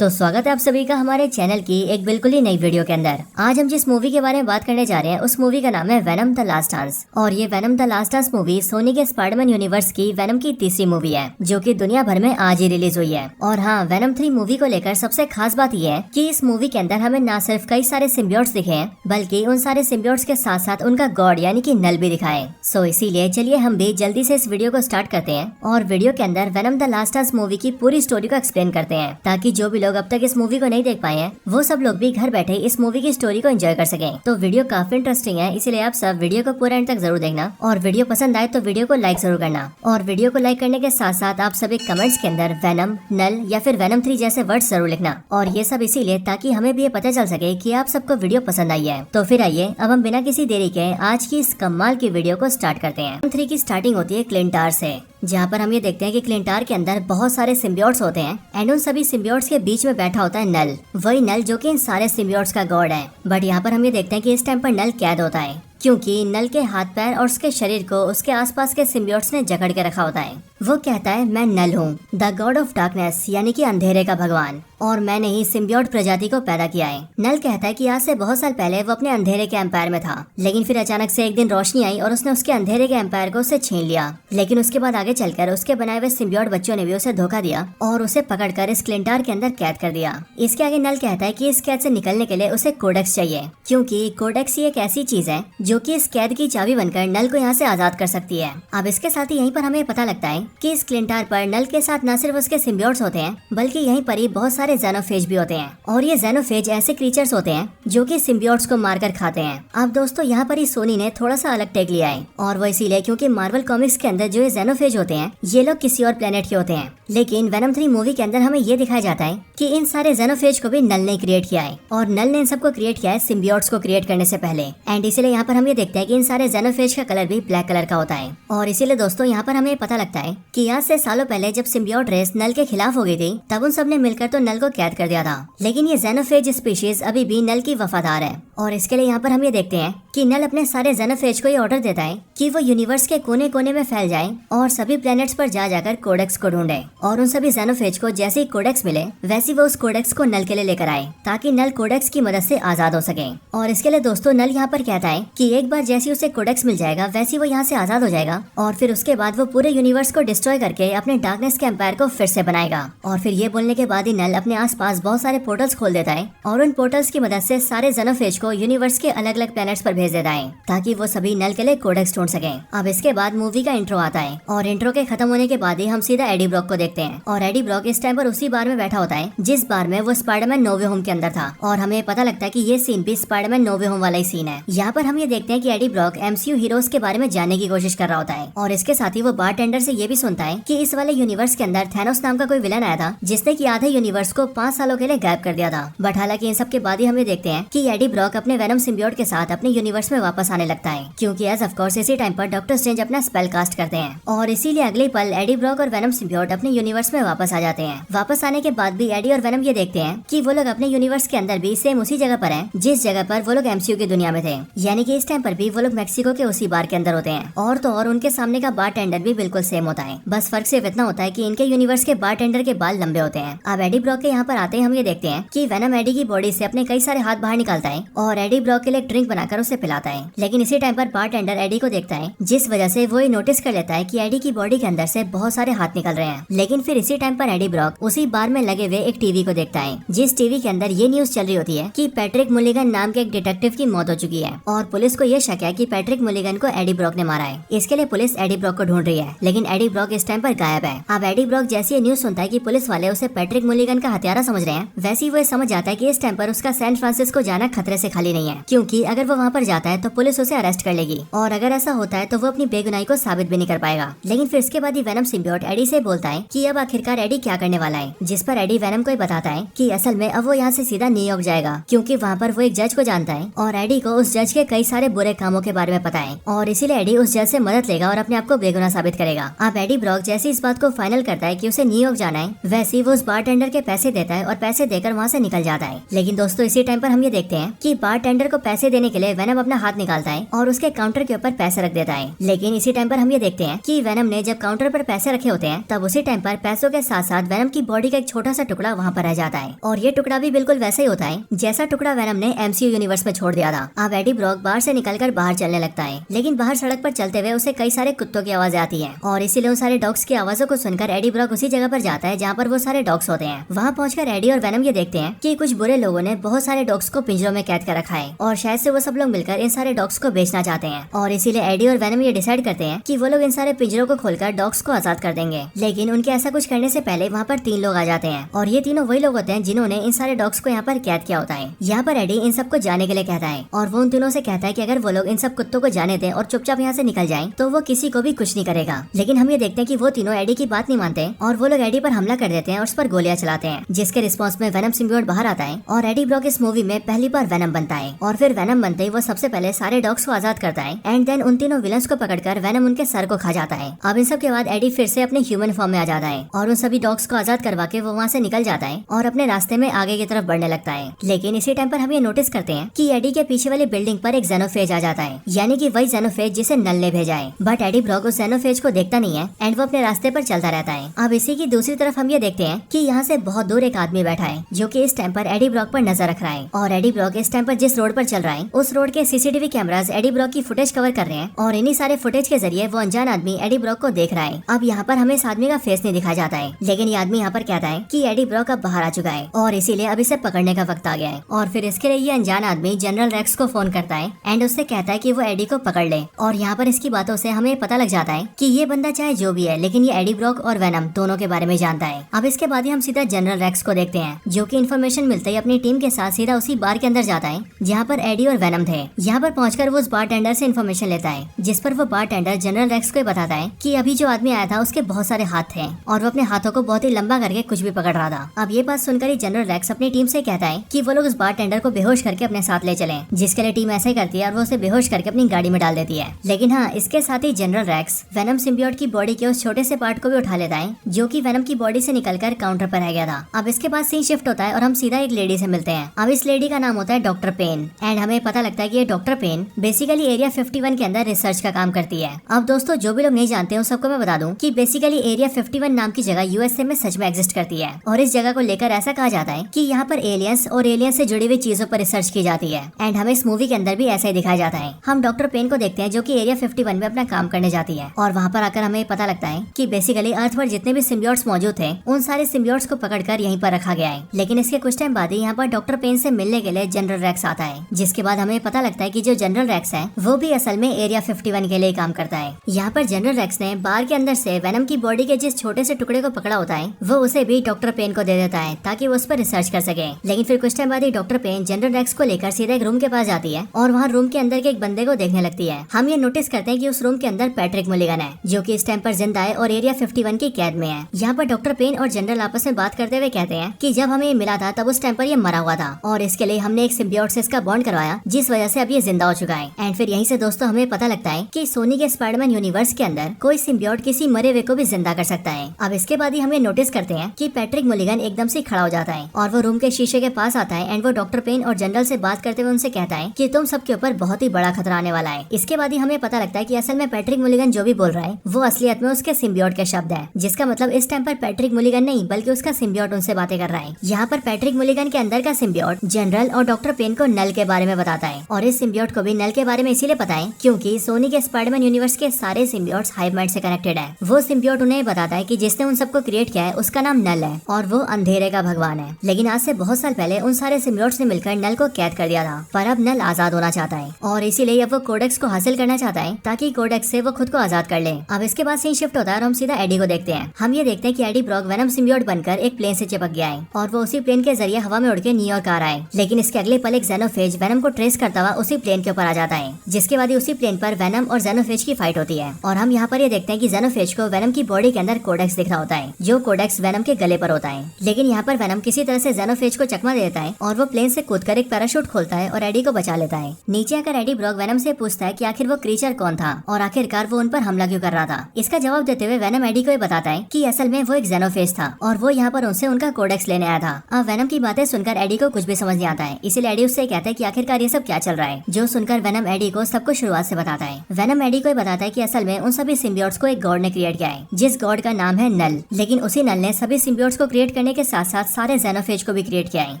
तो स्वागत है आप सभी का हमारे चैनल की एक बिल्कुल ही नई वीडियो के अंदर। आज हम जिस मूवी के बारे में बात करने जा रहे हैं उस मूवी का नाम है वेनम द लास्ट डांस। और ये Venom the last dance movie Sony के स्पाइडरमैन यूनिवर्स की वेनम की तीसरी मूवी है जो कि दुनिया भर में आज ही रिलीज हुई है। और हाँ, वेनम 3 मूवी को लेकर सबसे खास बात यह है कि इस मूवी के अंदर हमें न सिर्फ कई सारे सिम्बियोट्स दिखे हैं बल्कि उन सारे सिम्बियोट्स के साथ साथ उनका गॉड यानी कि नल भी दिखाए। सो इसीलिए चलिए हम भी जल्दी से इस वीडियो को स्टार्ट करते हैं और वीडियो के अंदर venom the last dance movie की पूरी स्टोरी को एक्सप्लेन करते हैं ताकि जो भी लोग अब तक इस मूवी को नहीं देख पाए हैं वो सब लोग भी घर बैठे इस मूवी की स्टोरी को एंजॉय कर सकें। तो वीडियो काफी इंटरेस्टिंग है, इसीलिए आप सब वीडियो को पूरा एंड तक जरूर देखना और वीडियो पसंद आए तो वीडियो को लाइक जरूर करना। और वीडियो को लाइक करने के साथ साथ आप सभी कमेंट्स के अंदर वेनम, नल या फिर वेनम 3 जैसे वर्ड्स जरूर लिखना। और ये सब इसीलिए ताकि हमें भी ये पता चल सके कि आप सबको वीडियो पसंद आई है। तो फिर आइए अब हम बिना किसी देरी के आज की इस कमाल की वीडियो को स्टार्ट करते हैं। वेनम 3 की स्टार्टिंग होती है क्लिंटार से, जहाँ पर हम ये देखते हैं कि क्लिंटार के अंदर बहुत सारे सिम्बियोट्स होते हैं एंड उन सभी सिम्बियोट्स के बीच में बैठा होता है नल, वही नल जो कि इन सारे सिम्बियोट्स का गॉड है। बट यहाँ पर हम ये देखते हैं कि इस टाइम पर नल कैद होता है क्योंकि नल के हाथ पैर और उसके शरीर को उसके आसपास के सिम्बियोट्स ने जकड़ के रखा होता है। वो कहता है मैं नल हूँ, द गॉड ऑफ डार्कनेस यानी कि अंधेरे का भगवान, और मैंने ही सिम्बियोट प्रजाति को पैदा किया है। नल कहता है कि आज से बहुत साल पहले वो अपने अंधेरे के एम्पायर में था, लेकिन फिर अचानक से एक दिन रोशनी आई और उसने उसके अंधेरे के एम्पायर को उससे छीन लिया। लेकिन उसके बाद आगे चलकर उसके बनाए हुए सिम्बियोट बच्चों ने भी उसे धोखा दिया और उसे पकड़कर इस क्लिंटार के अंदर कैद कर दिया। इसके आगे नल कहता है कि इस कैद से निकलने के लिए उसे कोडेक्स चाहिए, क्योंकि कोडेक्स एक ऐसी चीज है जो कि इस कैद की चाबी बनकर नल को यहाँ से आजाद कर सकती है। अब इसके साथ ही यहीं पर हमें पता लगता है कि इस क्लिंटार पर नल के साथ न सिर्फ उसके सिम्बियोट्स होते हैं बल्कि यहीं पर ही बहुत सारे ज़ेनोफेज भी होते हैं। और ये ज़ेनोफेज ऐसे क्रीचर्स होते हैं जो कि सिम्बियोट्स को मारकर खाते हैं। अब दोस्तों यहाँ पर ही सोनी ने थोड़ा सा अलग टेक लिया है, और वो इसीलिए क्योंकि मार्वल कॉमिक्स के अंदर जो ये ज़ेनोफेज होते हैं ये लोग किसी और प्लेनेट के होते हैं, लेकिन वेनम 3 मूवी के अंदर हमें ये दिखाया जाता है कि इन सारे ज़ेनोफेज को भी नल ने क्रिएट किया है और नल ने इन सबको क्रिएट किया है सिम्बियोट्स को क्रिएट करने से पहले। एंड इसीलिए यहाँ पर हम ये देखते हैं कि इन सारे ज़ेनोफेज का कलर भी ब्लैक कलर का होता है। और इसीलिए दोस्तों यहाँ पर हमें पता लगता है कि आज से सालों पहले जब सिम्बियोट रेस नल के खिलाफ हो गई थी तब उन सब ने मिलकर तो नल को कैद कर दिया था, लेकिन ये ज़ेनोफेज स्पीशीज अभी भी नल की वफादार है। और इसके लिए यहाँ पर हम ये देखते हैं कि नल अपने सारे ज़ेनोफेज को ये ऑर्डर देता है कि वो यूनिवर्स के कोने कोने में फैल जाए और सभी प्लैनेट्स पर जा जाकर कोडेक्स को ढूंढे। और उन सभी ज़ेनोफेज को जैसे ही कोडेक्स मिले वैसे वो उस कोडेक्स को नल के लिए लेकर आए ताकि नल कोडेक्स की मदद से आजाद हो सके। और इसके लिए दोस्तों नल यहाँ पर कहता है कि एक बार जैसे उसे कोडेक्स मिल जाएगा वैसे वो यहाँ से आजाद हो जाएगा और फिर उसके बाद वो पूरे यूनिवर्स को डिस्ट्रॉय करके अपने डार्कनेस के एम्पायर को फिर से बनाएगा। और फिर ये बोलने के बाद ही नल अपने आसपास बहुत सारे पोर्टल्स खोल देता है और उन पोर्टल्स की मदद से सारे ज़ेनोफेज को यूनिवर्स के अलग अलग प्लैनेट्स पर भेज देता है ताकि वो सभी नल के लिए कोडेक्स ढूंढ सके। अब इसके बाद मूवी का इंट्रो आता है और इंट्रो के खत्म होने के बाद ही हम सीधा एडी ब्रॉक को देखते हैं। और एडी ब्रॉक इस टाइम पर उसी बार में बैठा होता है जिस बार में वो स्पाइडरमैन नो वे होम के अंदर था, और हमें पता लगता है कि ये सीन भी स्पाइडरमैन नो वे होम वाला ही सीन है। यहाँ पर हम ये देखते हैं कि एडी ब्रॉक एमसीयू हीरोज के बारे में जानने की कोशिश कर रहा होता है और इसके साथ ही वो बारटेंडर से ये भी सुनता है कि इस वाले यूनिवर्स के अंदर थैनोस नाम का कोई विलन आया था जिसने कि आधे यूनिवर्स को 5 सालों के लिए गायब कर दिया था। बट हालांकि इन सब के बाद ही हम ये देखते हैं कि एडी ब्रॉक अपने वेनम सिम्बियोट के साथ अपने यूनिवर्स में वापस आने लगता है, क्योंकि एज ऑफ कोर्स इसी टाइम पर डॉक्टर स्ट्रेंज अपना स्पेल कास्ट करते हैं और इसीलिए अगले पल एडी ब्रॉक और वेनम सिम्बियोट अपने यूनिवर्स में वापस आ जाते हैं। वापस आने के बाद भी एडी और वेनम ये देखते हैं कि वो लोग अपने यूनिवर्स के अंदर भी सेम उसी जगह पर हैं जिस जगह पर वो लोग एमसीयू की दुनिया में थे, यानी कि इस टाइम पर भी वो लोग मैक्सिको के उसी बार के अंदर होते हैं। और तो और उनके सामने का बारटेंडर भी बिल्कुल सेम होता है, बस फर्क सिर्फ इतना होता है कि इनके यूनिवर्स के बारटेंडर के बाल लंबे होते हैं। अब एडी ब्रॉक के यहाँ पर आते ही हम ये देखते हैं कि वेनम एडी की बॉडी से अपने कई सारे हाथ बाहर निकालता है और एडी ब्रॉक के लिए ड्रिंक बनाकर उसे पिलाता है। लेकिन इसी टाइम पर बारटेंडर एडी को देखता है जिस वजह से वो ये नोटिस कर लेता है कि एडी की बॉडी के अंदर से बहुत सारे हाथ निकल रहे हैं। लेकिन फिर इसी टाइम पर एडी ब्रॉक उसी बार में लगे हुए एक टीवी को देखता है जिस टीवी के अंदर ये न्यूज चल रही होती है कि पैट्रिक मुलिगन नाम के एक डिटेक्टिव की मौत हो चुकी है और पुलिस को ये शक है कि पैट्रिक मुलिगन को एडी ब्रॉक ने मारा है। इसके लिए पुलिस एडी ब्रॉक को ढूंढ रही है, लेकिन एडी ब्रॉक इस टाइम पर गायब है। अब एडी ब्रॉक जैसे ये न्यूज सुनता है कि पुलिस वाले उसे पैट्रिक मुलिगन का हत्यारा समझ रहे हैं, वैसे ही वो समझ जाता है कि इस टाइम पर उसका सैन फ्रांसिस्को जाना खतरे से खाली नहीं है, क्योंकि अगर वो वहाँ पर जाता है तो पुलिस उसे अरेस्ट कर लेगी और अगर ऐसा होता है तो वो अपनी बेगुनाही को साबित भी नहीं कर पाएगा। लेकिन फिर इसके बाद ही वेनम सिम्बियोट एडी से बोलता है कि अब आखिरकार एडी क्या करने वाला है, जिस पर एडी वेनम को बताता है कि असल में अब वो यहाँ से सीधा न्यूयॉर्क जाएगा क्योंकि वहाँ पर वो एक जज को जानता है और एडी को उस जज के कई सारे बुरे कामों के बारे में पता है और इसीलिए एडी उस जज से मदद लेगा और अपने आप को बेगुनाह साबित करेगा। अब एडी ब्रॉक जैसे इस बात को फाइनल करता है कि उसे न्यूयॉर्क जाना है, वैसे ही वो उस बारटेंडर के पैसे देता है और पैसे देकर वहाँ से निकल जाता है। लेकिन दोस्तों इसी टाइम पर हम ये देखते हैं कि बारटेंडर को पैसे देने के लिए वेनम अपना हाथ निकालता है और उसके काउंटर के ऊपर पैसे रख देता है। लेकिन इसी टाइम पर हम ये देखते हैं कि वेनम ने जब काउंटर पर पैसे रखे होते हैं तब उसी टाइम पर पैसों के साथ साथ वेनम की बॉडी का एक छोटा सा टुकड़ा वहाँ पर रह जाता है और ये टुकड़ा भी बिल्कुल वैसा ही होता है जैसा टुकड़ा वेनम ने MCU यूनिवर्स में छोड़ दिया था। अब एडी ब्रॉक बाहर से निकलकर बाहर चलने लगता है, लेकिन बाहर सड़क पर चलते हुए उसे कई सारे कुत्तों की आवाज आती है और इसीलिए उन सारे डॉग्स की आवाजों को सुनकर एडी ब्रॉक उसी जगह पर जाता है जहाँ पर वो सारे डॉग्स होते हैं। वहाँ पहुंचकर एडी और वेनम ये देखते हैं कि कुछ बुरे लोगों ने बहुत सारे डॉग्स को पिंजरों में कैद कर रखा है और शायद से वो सब लोग मिलकर इन सारे डॉग्स को बेचना चाहते हैं और इसीलिए एडी और वेनम ये डिसाइड करते हैं कि वो लोग इन सारे पिंजरों को खोलकर डॉग्स को आजाद कर देंगे। लेकिन उनके ऐसा कुछ करने से पहले वहाँ पर 3 लोग आ जाते हैं और ये तीनों वही लोग होते हैं जिन्होंने इन सारे डॉग्स को यहाँ पर कैद किया होता है। यहाँ पर एडी इन सबको जाने के लिए कहता है और वो उन तीनों से कहता है कि अगर वो लोग इन सब कुत्तों को जाने दें और चुपचाप यहाँ से निकल जाएं तो वो किसी को भी कुछ नहीं करेगा। लेकिन हम ये देखते हैं कि वो तीनों एडी की बात नहीं मानते और वो लोग एडी पर हमला कर देते हैं और उस पर गोलियां चलाते हैं, जिसके रिस्पॉन्स में वेनम सिम्बियोट बाहर आता है और एडी ब्रॉक इस मूवी में पहली बार वेनम बनता है। और फिर वेनम बनते ही वो सबसे पहले सारे डॉग्स को आजाद करता है एंड देन उन तीनों विलन्स को पकड़कर वेनम उनके सर को खा जाता है। अब इन सब के बाद एडी फिर से अपने ह्यूमन फॉर्म में आ जाता है और उन सभी डॉग्स को आजाद करवा के वो वहाँ से निकल जाता है और अपने रास्ते में आगे की तरफ बढ़ने लगता है। लेकिन इसी टाइम पर हम ये नोटिस करते हैं कि एडी के पीछे वाली बिल्डिंग पर एक जेनोफेज आ जाता है, यानी कि वही जेनोफेज जिसे नल ने भेजा है। बट एडी ब्रॉक उस जेनोफेज को देखता नहीं है एंड वो अपने रास्ते पर चलता रहता है। अब इसी की दूसरी तरफ हम ये देखते हैं कि यहाँ से बहुत दूर एक आदमी बैठा है जो कि इस टाइम पर एडी ब्रॉक पर नजर रख रहा है और एडी ब्रॉक इस टाइम पर जिस रोड पर चल रहा है उस रोड के सीसीटीवी कैमरास एडी ब्रॉक की फुटेज कवर कर रहे हैं और इन्हीं सारे फुटेज के जरिए वो अनजान आदमी एडी ब्रॉक को देख रहा है। अब यहाँ पर हमें इस आदमी का फेस नहीं दिखाया जाता है, लेकिन ये आदमी यहाँ पर कहता है कि एडी ब्रॉक अब बाहर आ चुका है और इसीलिए अब इसे पकड़ने का वक्त आ गया है। और फिर इसके लिए ये अनजान आदमी जनरल रेक्स को फोन करता है एंड उससे कहता है कि वो एडी को पकड़ ले। और यहाँ पर इसकी बातों से हमें पता लग जाता है कि ये बंदा चाहे जो भी है लेकिन ये एडी ब्रॉक और वेनम दोनों के बारे में जानता है। अब इसके बाद ही हम सीधा जनरल रेक्स को देखते हैं जो कि इन्फॉर्मेशन मिलते ही अपनी टीम के साथ सीधा उसी बार के अंदर जाता है जहाँ पर एडी और वेनम थे। यहाँ पर पहुंचकर वो उस बारटेंडर से इन्फॉर्मेशन लेता है, जिस पर वो बारटेंडर जनरल रेक्स को बताता है कि अभी जो आदमी आया था उसके बहुत सारे हाथ थे और वो अपने हाथों को बहुत ही लंबा करके कुछ भी पकड़ रहा था। अब ये बात सुनकर ही जनरल रेक्स अपनी टीम से कहता है कि वो लोग उस बारटेंडर को बेहोश करके अपने साथ ले चलें, जिसके लिए टीम ऐसा ही करती है और वो उसे बेहोश करके अपनी गाड़ी में डाल देती है। लेकिन हाँ, इसके साथ ही जनरल रेक्स वेनम सिम्बियोट की बॉडी के उस छोटे से पार्ट को भी उठा लेता है जो कि वेनम की बॉडी से निकलकर काउंटर पर रह गया था। अब इसके बाद सीन शिफ्ट होता है और हम सीधा एक लेडी से मिलते हैं। अब इस लेडी का नाम होता है डॉक्टर पेन एंड हमें पता लगता है कि ये डॉक्टर पेन बेसिकली एरिया 51 के अंदर रिसर्च का काम करती है। अब दोस्तों, जो भी लोग नहीं जानते हैं उन सबको मैं बता दूं कि बेसिकली एरिया 51 नाम की जगह यूएसए में सच में एग्जिस्ट करती है और इस जगह को लेकर ऐसा कहा जाता है कि यहाँ पर एलियंस और एलियंस से जुड़ी हुई चीजों पर रिसर्च की जाती है एंड हमें इस मूवी के अंदर भी ऐसा ही दिखाया जाता है। हम डॉक्टर पेन को देखते हैं जो कि एरिया 51 में अपना काम करने जाती है और वहाँ पर आकर हमें पता लगता है कि बेसिकली अर्थ पर जितने भी सिम्बियोट्स मौजूद थे उन सारे सिम्बियोट्स को पकड़कर यहीं पर रखा गया है। लेकिन इसके कुछ टाइम बाद ही यहाँ पर डॉक्टर पेन से मिलने के लिए जनरल रेक्स आता है, जिसके बाद हमें पता लगता है कि जो जनरल रेक्स है वो भी असल में एरिया 51 के लिए काम करता है। यहाँ पर जनरल रेक्स ने बार के अंदर से वेनम की बॉडी के जिस छोटे से टुकड़े को पकड़ा होता है वो उसे भी डॉक्टर पेन को दे देता है ताकि वो उस पर रिसर्च कर सके। लेकिन फिर कुछ टाइम बाद ही डॉक्टर पेन जनरल रेक्स को लेकर सीधा एक रूम के पास जाती है और वहाँ रूम के अंदर के एक बंदे को देखने लगती है। हम ये नोटिस करते हैं कि उस रूम के अंदर पैट्रिक मुलिगन है जो कि इस टाइम पर जिंदा है और एरिया 51 की कैद में है। यहाँ पर डॉक्टर पेन और जनरल आपस में बात करते हुए कहते हैं कि जब हमें ये मिला था तब उस टाइम पर ये मरा हुआ था और इसके लिए हमने एक सिम्बियोट से इसका बॉन्ड करवाया जिस वजह से अब ये जिंदा हो चुका है। एंड फिर यहीं से दोस्तों हमें पता लगता है कि सोनी के स्पाइडरमैन यूनिवर्स के अंदर कोई सिम्बियोट किसी मरे हुए को भी जिंदा कर सकता है। अब इसके बाद ही हमें नोटिस करते हैं कि पैट्रिक मुलिगन एकदम से खड़ा हो जाता है और वो रूम के शीशे के पास आता है एंड वो डॉक्टर पेन और जनरल से बात करते हुए उनसे कहता है कि तुम सबके ऊपर बहुत ही बड़ा खतरा आने वाला है। इसके बाद ही हमें पता लगता है कि असल में पैट्रिक मुलिगन जो भी बोल रहा है वो असलियत में उसके सिम्बियोट के शब्द है, जिसका मतलब इस टाइम पर पैट्रिक मुलिगन नहीं बल्कि उसका सिम्बियोट उनसे बातें कर रहा है। यहाँ पर पैट्रिक मुलिगन के अंदर का सिम्बियोट जनरल और डॉक्टर पेन को नल के बारे में बताता है और इस सिम्बियोट को भी नल के बारे में इसीलिए पता है क्योंकि सोनी के स्पाइडरमैन यूनिवर्स के सारे सिम्बियोट्स हाइव माइंड से कनेक्टेड है। वो सिम्बियोट उन्हें बताता है कि जिसने उन सबको क्रिएट किया है उसका नाम नल है और वो अंधेरे का भगवान है। लेकिन आज से बहुत साल पहले उन सारे सिम्बियोट्स ने मिलकर नल को कैद कर दिया था, पर अब नल आजाद होना चाहता है और इसीलिए अब वो कोडेक्स को हासिल करना चाहता है ताकि कोडेक्स से वो खुद को आजाद कर ले। अब इसके बाद सीन शिफ्ट होता है और हम सीधा एडी को देखते हैं। हम ये देखते हैं कि एडी ब्रॉक वेनम सिम्बियोट बनकर एक प्लेन से चिपक गया है और वो उसी प्लेन के जरिए हवा में उड़ के न्यूयॉर्क आ रहा है। लेकिन इसके अगले पल एक जेनोफेज वेनम को ट्रेस करता हुआ उसी प्लेन के ऊपर आ जाता है, जिसके बाद उसी प्लेन पर वेनम और जेनोफेज की फाइट होती है और हम यहाँ पर ये देखते हैं कि जेनोफेज को वेनम की बॉडी के अंदर कोडेक्स दिख रहा होता है जो कोडेक्स वेनम के गले पर होता है। लेकिन यहाँ पर वेनम किसी तरह से जेनोफेज को चकमा दे देता है और वो प्लेन से कूदकर एक पैराशूट खोलता है और एडी को बचा लेता है। नीचे आकर एडी ब्रॉक वेनम से पूछता है कि आखिर वो क्रीचर कौन था और आखिरकार वो उन पर हमला क्यों कर रहा था। इसका जवाब देते हुए वेनम एडी को बताता है कि असल में वो एक जेनोफेज था और वो यहाँ पर उनसे उनका कोडेक्स लेने आया था। अब वेनम की बातें सुनकर एडी को कुछ भी समझ नहीं आता है, इसीलिए एडी उससे कहता है कि आखिरकार ये सब क्या चल रहा है, जो सुनकर वेनम एडी को सब कुछ शुरुआत से बताता है। वेनम एडी को बताता है कि असल में उन सभी सिम्बियोट्स को एक गॉड ने क्रिएट किया है, जिस गॉड का नाम है नल। लेकिन उसी नल ने सभी सिम्बियोट्स को क्रिएट करने के साथ साथ सारे जेनोफेज को भी क्रिएट किया है,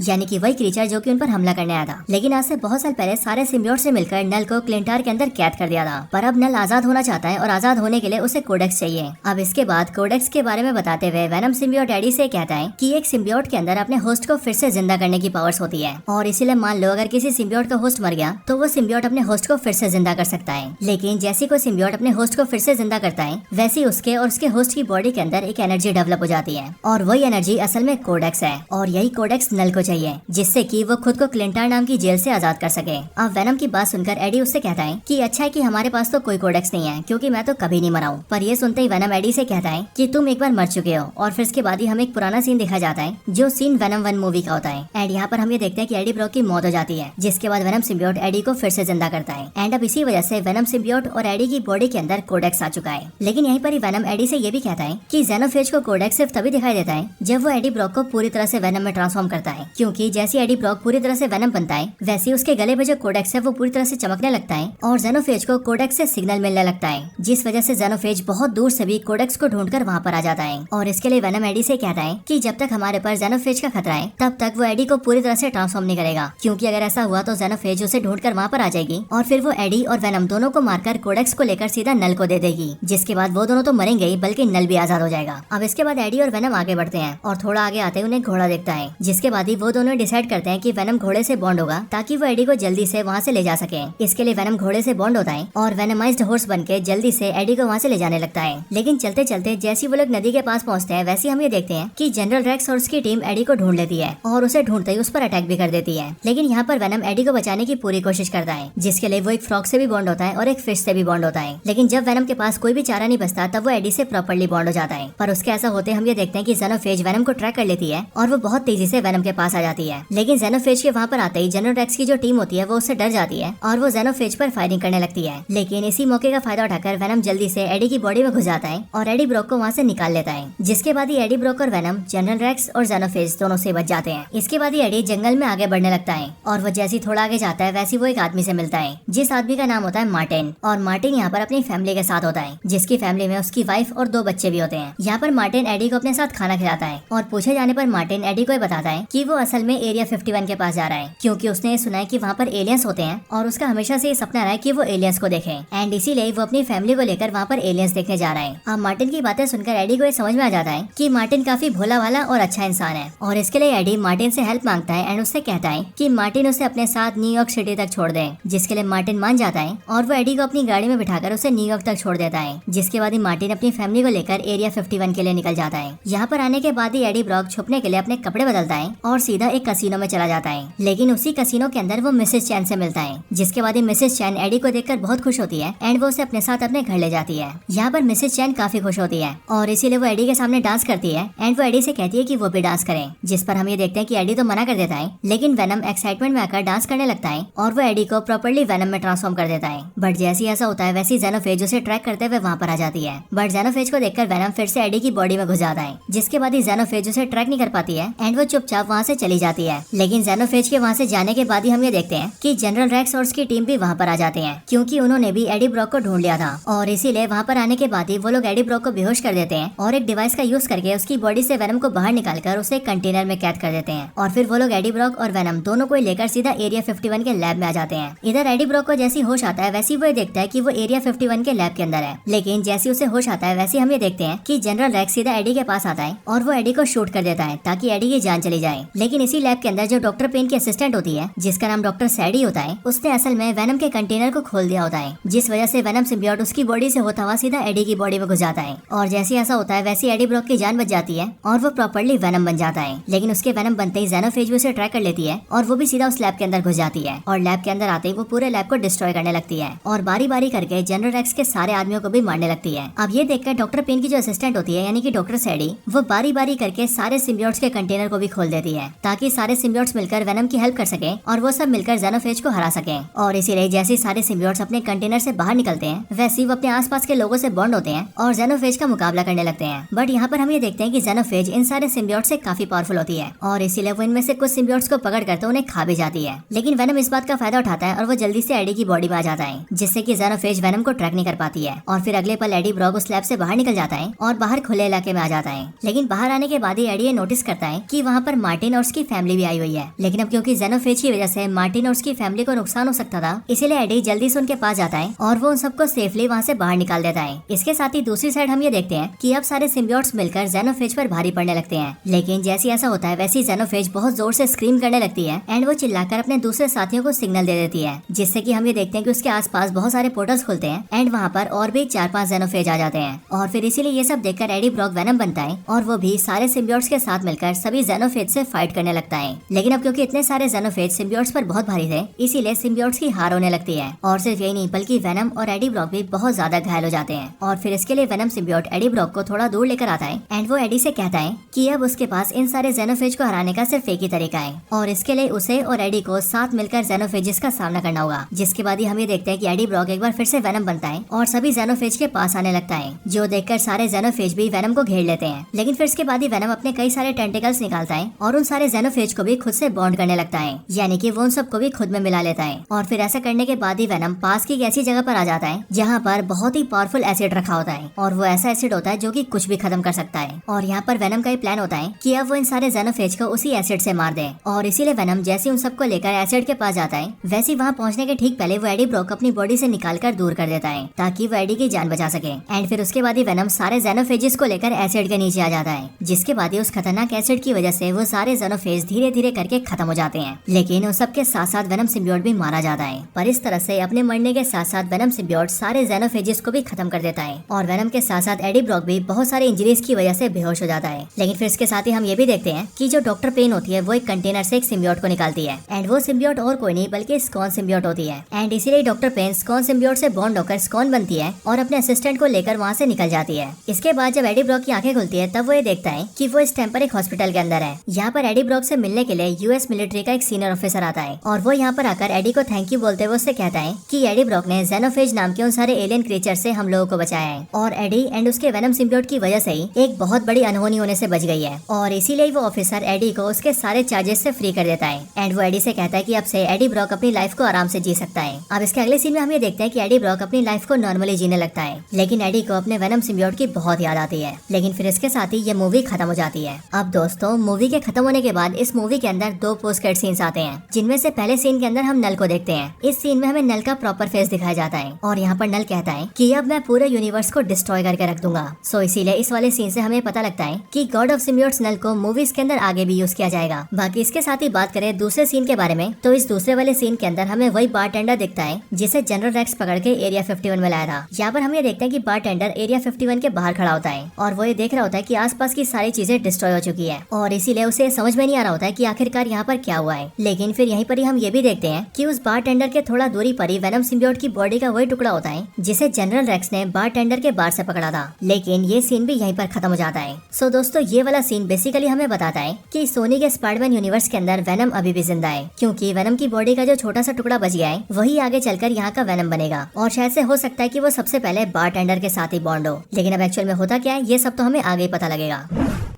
यानी कि वही क्रीचर जो कि उन पर हमला करने आया था। लेकिन आज से बहुत साल पहले सारे सिम्बियोट्स से मिलकर नल को क्लिंटार के अंदर कैद कर दिया था। पर अब नल आजाद होना चाहता है और आजाद होने के लिए उसे कोडेक्स चाहिए। अब इसके बाद कोडेक्स के बारे में बताते हुए वेनम सिम्बियोट एडी से कहता है कि एक सिम्बियोट के अंदर अपने होस्ट को फिर से जिंदा करने की पावर्स होती है, और इसीलिए मान लो अगर किसी सिम्बियोट का होस्ट मर गया तो वो सिम्बियोट अपने होस्ट को फिर से जिंदा कर सकता है। लेकिन जैसे कोई सिम्बियोट अपने होस्ट को फिर से जिंदा करता है, वैसे उसके और उसके होस्ट की बॉडी के अंदर एक एनर्जी डेवलप हो जाती है, और वही एनर्जी असल में कोडेक्स है। और यही कोडेक्स नल को चाहिए, जिससे कि वो खुद को क्लिंटार नाम की जेल से आजाद कर सके। अब वेनम की बात सुनकर एडी उससे कहता है कि अच्छा है कि हमारे पास तो कोई कोडेक्स नहीं है, क्योंकि मैं तो कभी नहीं मरा हूँ। पर ये सुनते ही वेनम एडी से कहता है कि तुम एक बार मर चुके हो। और फिर इसके बाद ही हमें एक पुराना सीन दिखा जाता है, जो सीन वेनम 1 मूवी का होता है। एंड यहाँ पर हम ये देखते हैं कि एडी ब्रॉक की मौत हो जाती है, जिसके बाद वेनम सिम्बियोट एडी को फिर से जिंदा करता है। एंड अब इसी वजह से वेनम सिम्बियोट और एडी की बॉडी के अंदर कोडेक्स आ चुका है। लेकिन यहीं पर ही वेनम एडी से ये भी कहता है कि जेनोफेज को कोडेक्स सिर्फ तभी दिखाई देता है जब वो एडी ब्रॉक को पूरी तरह से वेनम में ट्रांसफॉर्म करता है, क्योंकि जैसे एडी ब्रॉक पूरी तरह से वेनम बनता है, वैसे उसके गले पे जो कोडेक्स है वो पूरी तरह से चमकने लगता है, और जेनोफेज को कोडेक्स से सिग्नल मिलने लगता है, जिस वजह से जेनोफेज बहुत दूर से भी कोडेक्स को ढूंढकर वहाँ पर आ जाता है। और इसके लिए वेनम एडी से कहता है कि जब तक हमारे पास जेनोफेज का खतरा है, तब तक वो एडी को पूरी तरह से ट्रांसफॉर्म नहीं करेगा, क्योंकि अगर ऐसा हुआ तो जेनोफेज उसे ढूंढकर वहाँ पर आ जाएगी, और फिर वो एडी और वेनम दोनों को मारकर कोडेक्स को लेकर सीधा नल को दे देगी, जिसके बाद वो दोनों तो मरेंगे ही, बल्कि नल भी आजाद हो जाएगा। अब इसके बाद एडी और वेनम आगे बढ़ते हैं, और थोड़ा आगे आते उन्हें घोड़ा दिखता है, जिसके बाद ही वो दोनों डिसाइड करते हैं कि वेनम घोड़े से बॉन्ड होगा, ताकि वो एडी को जल्दी से वहाँ से ले जा सके। इसके लिए वेनम घोड़े से बॉन्ड होता है, और वेनमाइज्ड हॉर्स बनके जल्दी से एडी को वहाँ से ले जाने लगता है। लेकिन चलते चलते जैसे वो लोग नदी के पास पहुँचते हैं, वैसे हम ये देखते हैं कि जनरल रेक्स और उसकी टीम एडी को ढूंढ लेती है, और उसे ढूंढते ही उस पर अटैक भी कर देती है। लेकिन यहाँ पर वेनम एडी को बचाने की पूरी कोशिश करता है, जिसके लिए वो एक फ्रॉग से भी बॉन्ड होता है और एक फिश से भी बॉन्ड होता है। लेकिन जब वेनम के पास कोई भी चारा नहीं बचता, तब वो एडी से प्रॉपर्ली बॉन्ड हो जाता है। पर उसके ऐसा होते हम ये देखते हैं कि जेनोफेज वेनम को ट्रैक कर लेती है, और वो बहुत तेजी से वेनम के पास आ जाती है। लेकिन जेनोफेज के वहाँ पर आते ही जनरल रेक्स की जो टीम होती है वो उससे डर जाती है, और वो जेनोफेज पर फायरिंग करने लगती है। लेकिन इसी मौके का फायदा उठाकर वेनम जल्दी से एडी की बॉडी में घुस जाता है, और एडी ब्रॉक को वहाँ से निकाल लेता है। जिसके बाद ही एडी ब्रॉक और वेनम जनरल रेक्स और जेनोफेज दोनों से बच जाते हैं। इसके बाद ही एडी जंगल में आगे बढ़ने लगता है, और वो जैसे थोड़ा आगे जाता है, वैसे वो एक आदमी से मिलता है, जिस आदमी का नाम होता है मार्टिन। और मार्टिन यहाँ पर अपनी फैमिली के साथ होता है, जिसकी फैमिली में उसकी वाइफ और 2 बच्चे भी होते हैं। यहाँ पर मार्टिन एडी को अपने साथ खाना खिलाता है, और पूछे जाने पर मार्टिन एडी को बताता है कि वो असल में एरिया 51 के पास जा रहा है, क्योंकि उसने ये सुना है कि वहाँ पर एलियंस होते हैं, और उसका हमेशा से ये सपना रहा है कि वो एलियंस को देखे, एंड इसीलिए वो अपनी फैमिली को लेकर वहाँ पर एलियंस देखने जा रहा है। अब मार्टिन की बातें सुनकर एडी को ये समझ में आ जाता है कि मार्टिन काफी भोला भाला और अच्छा इंसान है, और इसके लिए एडी मार्टिन से हेल्प मांगता है, एंड उससे कहता है कि मार्टिन उसे अपने साथ न्यूयॉर्क सिटी तक छोड़ दे, जिसके लिए मार्टिन मान जाता है, और वो एडी को अपनी गाड़ी में बिठाकर उसे न्यूयॉर्क तक छोड़ देता है। जिसके बाद ही मार्टिन अपनी फैमिली को लेकर एरिया 51 के लिए निकल जाता है। यहाँ पर आने के बाद ही एडी ब्रॉक छुपने के लिए अपने कपड़े बदलता है, और सीधा एक कसिनो में चला जाता है। लेकिन उसी कसिनो के अंदर वो मिसेस चैन से मिलता है, जिसके बाद ही मिसेस चैन एडी को देखकर बहुत खुश होती है, एंड वो उसे अपने साथ अपने घर ले जाती है। यहाँ पर मिसेस चैन काफी खुश होती है, और इसीलिए वो एडी के सामने डांस करती है, एंड वो एडी से कहती है कि वो भी डांस करें, जिस पर हम ये देखते हैं कि एडी तो मना कर देता है। लेकिन वेनम एक्साइटमेंट में आकर डांस करने लगता है, और वो एडी को प्रॉपर्ली वेनम में ट्रांसफॉर्म कर देता है। बट जैसे ऐसा होता है, वैसे जेनोफेज उसे ट्रैक करते हुए वहाँ पर आ जाती है। बट जेनोफेज को देखकर वेनम फिर से एडी की बॉडी में घुस जाता है, जिसके बाद ही जेनोफेज उसे ट्रैक नहीं कर पाती है, एंड वो चुपचाप वहाँ से चली जाती है। लेकिन जेनोफेज के वहाँ से जाने के बाद ही हम ये देखते हैं कि जनरल रेक्स और उसकी टीम भी वहाँ पर आ जाते हैं, क्योंकि उन्होंने भी एडी ब्रॉक को ढूंढ लिया था। और इसीलिए वहाँ पर आने के बाद ही वो लोग एडी ब्रॉक को बेहोश कर देते हैं, और एक डिवाइस का यूज करके उसकी बॉडी से वेनम को बाहर निकालकर उसे कंटेनर में कैद कर देते हैं। और फिर वो लोग एडी ब्रॉक और वेनम दोनों को लेकर सीधा एरिया 51 के लैब में आ जाते हैं। इधर एडी ब्रॉक को जैसी होश आता है, वैसे वो देखता है कि वो एरिया 51 के लैब के अंदर है। लेकिन जैसे उसे होश आता है, वैसे हम ये देखते हैं कि जनरल रेक्स सीधा एडी के पास आता है, और वो एडी को शूट कर देता है, ताकि एडी की जान चली जाए। लेकिन इसी लैब के अंदर जो डॉक्टर पेन की असिस्टेंट होती है, जिसका नाम डॉक्टर सैडी होता है, उसने असल में वेनम के कंटेनर को खोल दिया होता है, जिस वजह से वेनम सिम्बियोट उसकी बॉडी से होता हुआ सीधा एडी की बॉडी में घुस जाता है। और जैसे ऐसा होता है, वैसे एडी ब्रॉक की जान बच जाती है, और वो प्रॉपर्ली वेनम बन जाता है। लेकिन उसके वेनम बनते ही जेनोफेज भी उसे ट्रैक कर लेती है, और वो भी सीधा उस लैब के अंदर घुस जाती है। और लैब के अंदर आते ही वो पूरे लैब को डिस्ट्रॉय करने लगती है, और बारी बारी करके जनरल रेक्स के सारे आदमियों को भी मारने लगती है। अब ये देखकर डॉक्टर पेन की जो असिस्टेंट होती है, यानी कि डॉक्टर सैडी, वो बारी बारी करके सारे सिम्बियोट्स के कंटेनर को भी खोल देती है, ताकि सारे सिम्बियोट्स मिलकर वेनम की हेल्प कर सके, और वो सब मिलकर जेनोफेज को हरा सके। और इसीलिए जैसे सारे सिम्बियोट्स अपने कंटेनर से बाहर निकलते हैं, वैसे वो अपने आसपास के लोगों से बॉन्ड होते हैं, और जेनोफेज का मुकाबला करने लगते हैं। बट यहाँ पर हम ये देखते हैं कि जेनोफेज इन सारे सिम्बियोट्स से काफी पावरफुल होती है, और इसीलिए वो इनमें से कुछ सिम्बियोट्स को पकड़ कर तो उन्हें खा भी जाती है। लेकिन वेनम इस बात का फायदा उठाता है और वो जल्दी से एडी की बॉडी में आ जाता है, जिससे कि ज़ेनोफेज वेनम को ट्रैक नहीं कर पाती है। और फिर अगले पल एडी ब्रॉक उस लैब से बाहर निकल जाता है और बाहर खुले इलाके में आ जाता है। लेकिन बाहर आने के बाद ही एडी ये नोटिस करता है कि वहाँ पर मार्टिन और उसकी फैमिली भी आई हुई है। लेकिन अब क्योंकि ज़ेनोफेज की वजह से मार्टिन और उसकी फैमिली को नुकसान हो सकता था, इसीलिए एडी जल्दी से उनके पास जाता है और वो उन सबको सेफली वहाँ से बाहर निकाल देता है। इसके साथ ही दूसरी साइड हम ये देखते हैं कि अब सारे सिम्बियोट्स मिलकर ज़ेनोफेज पर भारी पड़ने लगते हैं। लेकिन जैसे ऐसा होता है वैसे ज़ेनोफेज बहुत जोर से स्क्रीम करने लगती है एंड वो चिल्लाकर अपने दूसरे साथियों को सिग्नल दे देती है, जिससे कि हम ये देखते हैं कि उसके आसपास बहुत सारे पोर्टल्स खुलते हैं एंड वहाँ पर और भी 4-5 ज़ेनोफेज आ जाते हैं। और फिर इसीलिए ये सब देखकर एडी ब्रॉक वेनम बनता है और वो भी सारे सिम्बियोट्स के साथ मिलकर सभी ज़ेनोफेज से फाइट करने लगता है। लेकिन अब क्योंकि इतने सारे ज़ेनोफेज सिम्बियोट्स पर बहुत भारी थे, इसीलिए सिम्बियोट्स की हार होने लगती है। और सिर्फ यही नहीं बल्कि वेनम और एडी ब्रॉक भी बहुत ज्यादा घायल हो जाते हैं। और फिर इसके लिए वेनम सिम्बियोट एडी ब्रॉक को थोड़ा दूर लेकर आता है एंड वो एडी से कहता है कि अब उसके पास इन सारे ज़ेनोफेज को हराने का सिर्फ एक ही तरीका है और इसके लिए उसे और एडी को साथ मिलकर ज़ेनोफेजिस का सामना करना होगा। जिसके बाद ही हम ये देखते हैं कि एडी ब्रॉक एक बार फिर से वेनम बनता है और सभी ज़ेनोफेज के पास आने लगता है, जो देखकर सारे ज़ेनोफेज भी वेनम को घेर लेते हैं। लेकिन फिर इसके बाद ही वेनम अपने कई सारे टेंटिकल्स निकालता है और उन सारे ज़ेनोफेज को भी खुद से बॉन्ड करने लगता है, यानी कि वो उन सबको भी खुद में मिला लेता है। और फिर ऐसा करने के बाद ही वेनम पास की एक ऐसी जगह पर आ जाता है जहाँ पर बहुत ही पावरफुल एसिड रखा होता है और वो ऐसा एसिड होता है जो कि कुछ भी खत्म कर सकता है। और यहाँ पर वेनम का ये प्लान होता है कि अब वो इन सारे ज़ेनोफेज को उसी एसिड से मार दे। और इसीलिए वेनम जैसे उन सबको लेकर एसिड के पास जाता है, वैसे वहाँ पहुँचने के ठीक पहले वो एडी ब्रॉक अपनी बॉडी से निकालकर दूर कर देता है ताकि वो एडी की जान बचा सके। एंड फिर उसके बाद ही वेनम सारे ज़ेनोफेजेस को लेकर एसिड के नीचे आ जाता है, जिसके बाद ही उस खतरनाक एसिड की वजह से वो सारे ज़ेनोफेज धीरे धीरे करके खत्म हो जाते हैं। लेकिन उन सबके साथ साथ वेनम सिम्बियोट भी मारा जाता है। पर इस तरह से अपने मरने के साथ साथ वेनम सिम्बियोट सारे ज़ेनोफेजेस को भी खत्म कर देता है और वेनम के साथ साथ एडी ब्रॉक भी बहुत सारे इंजरीज की वजह से बेहोश हो जाता है। लेकिन फिर इसके साथ ही हम ये भी देखते हैं कि जो डॉक्टर पेन होती है वो एक कंटेनर से एक सिम्बियोट को निकालती है एंड वो सिम्बियोट और कोई नहीं बल्कि स्कॉन सिम्बियोट होती है। एंड इसीलिए डॉक्टर पेन स्कॉन सिम्बियोट से बॉन्ड होकर स्कॉन बनती है और अपने असिस्टेंट को लेकर वहाँ से निकल जाती है। इसके बाद जब एडी ब्रॉक की आंखें खुलती है तब वो ये देखता है कि वो इस टाइम पर एक हॉस्पिटल के अंदर है। यहाँ पर एडी ब्रॉक से मिलने के लिए यूएस मिलिट्री का एक सीनियर ऑफिसर आता है और वो यहाँ पर आकर एडी को थैंक यू बोलते हुए उससे कहता है कि एडी ब्रॉक ने ज़ेनोफेज नाम के उन सारे एलियन क्रीचर से हम लोगों को बचाया है और एडी एंड उसके वेनम सिम्बियोट की वजह से ही एक बहुत बड़ी अनहोनी होने से बच गई है। और इसीलिए वो ऑफिसर एडी को उसके सारे चार्जेस से फ्री कर देता है एंड वो एडी से कहता है कि अब से एडी ब्रॉक अपनी लाइफ को आराम से जी सकता है। अब इसके अगले सीन में हम ये देखते हैं कि एडी ब्रॉक अपनी लाइफ को नॉर्मली जीने लगता है, लेकिन एडी को अपने वेनम सिम्बियोट की बहुत याद आती है। लेकिन फिर इसके साथ ही ये मूवी खत्म हो जाती है। अब दोस्तों मूवी के खत्म होने के बाद इस मूवी के अंदर 2 पोस्ट क्रेडिट सीन्स आते हैं, जिनमें से पहले सीन के अंदर हम नल को देखते हैं। इस सीन में हमें नल का प्रॉपर फेस दिखाया जाता है और यहाँ पर नल कहता है कि अब मैं पूरे यूनिवर्स को डिस्ट्रॉय करके रख दूंगा। सो इसीलिए इस वाले सीन से हमें पता लगता है कि गॉड ऑफ सिम्बियोट्स नल को मूवीज के अंदर आगे भी यूज किया जाएगा। बाकी इसके साथ ही बात करें दूसरे सीन के बारे में, तो इस दूसरे वाले सीन के अंदर हमें वही बारटेंडर दिखता है जिसे जनरल रेक्स पकड़ के एरिया 51 में लाया था। यहाँ पर हम ये देखते हैं कि बारटेंडर एरिया 51 के बाहर खड़ा होता है और वो ये देख रहा होता है कि आसपास की सारी चीजें डिस्ट्रॉय हो चुकी है और इसीलिए उसे समझ में नहीं आ रहा होता है कि आखिरकार यहाँ पर क्या हुआ है। लेकिन फिर यहीं पर ही हम ये भी देखते हैं कि उस बारटेंडर के थोड़ा दूरी पर ही वेनम सिम्बियोट की बॉडी का वही टुकड़ा होता है जिसे जनरल रेक्स ने बारटेंडर के बार से पकड़ा था। लेकिन ये सीन भी यहीं पर खत्म हो जाता है। सो दोस्तों ये वाला सीन बेसिकली हमें बताता है कि सोनी के स्पाइडरमैन यूनिवर्स के अंदर वेनम अभी भी जिंदा है, क्योंकि वेनम की बॉडी का जो छोटा सा टुकड़ा बच गया है वही आगे चलकर यहाँ का वेनम बनेगा और शायद से हो सकता है कि वो सबसे पहले बारटेंडर के साथ ही बॉन्ड हो। लेकिन अब एक्चुअल में होता क्या है ये सब तो हमें आगे ही पता लगेगा।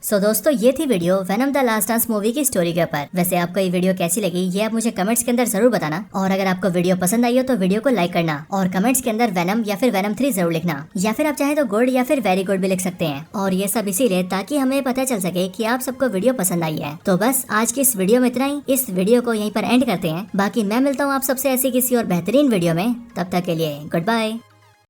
सो दोस्तों ये थी video venom the last dance movie की स्टोरी के ऊपर। वैसे आपको ये वीडियो कैसी लगी ये आप मुझे कमेंट्स के अंदर जरूर बताना और अगर आपको वीडियो पसंद आई हो तो वीडियो को लाइक करना और कमेंट्स के अंदर वेनम या फिर वेनम 3 जरूर लिखना, या फिर आप चाहे तो गुड या फिर वेरी गुड भी लिख सकते हैं। और ये सब इसीलिए ताकि हमें पता चल सके कि आप सबको वीडियो पसंद आई है। तो बस आज की इस वीडियो में इतना ही। इस वीडियो को यहीं पर एंड करते हैं। बाकी मैं मिलता हूँ आप सबसे ऐसी किसी और बेहतरीन वीडियो में। तब तक के लिए गुड बाय।